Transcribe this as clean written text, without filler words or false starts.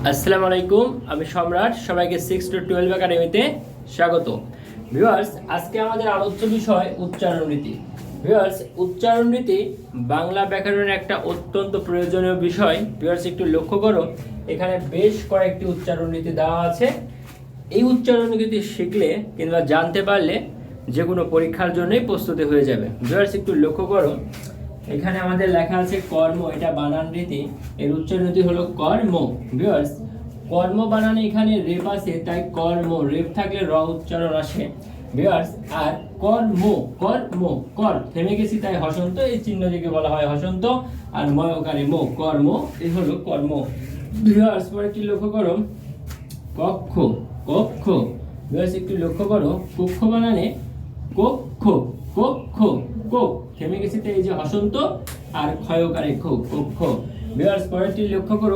আসসালামু আলাইকুম, আমি সম্রাট। সবাইকে 6 to 12 একাডেমিতে স্বাগত। ভিউয়ার্স, আজকে আমাদের আলোচ্য বিষয় উচ্চারণ রীতি। ভিউয়ার্স, উচ্চারণ রীতি বাংলা ব্যাকরণের একটা অত্যন্ত প্রয়োজনীয় বিষয়। ভিউয়ার্স, একটু লক্ষ্য করো, এখানে বেশ কয়েকটি উচ্চারণ রীতি দেওয়া আছে। এই উচ্চারণ রীতি শিখলে কিংবা জানতে পারলে যে কোনো পরীক্ষার জন্যই প্রস্তুতি হয়ে যাবে। ভিউয়ার্স, একটু লক্ষ্য করো, এখানে আমাদের লেখা আছে কর্ম, এটা বানান রীতি। এর উচ্চারণ রীতি হলো কর্ম। ভিউয়ার্স, কর্ম বানানে এখানে রেপ আছে, তাই কর্ম, রেপ থাকলে র উচ্চারণ আসে। ভিউয়ার্স, আর কর্ম, কর্ম, কর থেমে গেছি তাই হসন্ত, এই চিহ্ন দিকে বলা হয় হসন্ত। আর ময়কারে মো, কর্ম, এই হলো কর্ম। ভিউয়ার্স, পরে কি লক্ষ্য করো, কক্ষ, কক্ষ। ভিউয়ার্স, একটু লক্ষ্য করো, কক্ষ বানানে কক্ষ, কক্ষ, কোক থেমে গেছে তাই এই যে হসন্ত, আর ক্ষয়কারে খো, কক্ষ। ভিউয়ার্স, পরেরটি লক্ষ্য করো,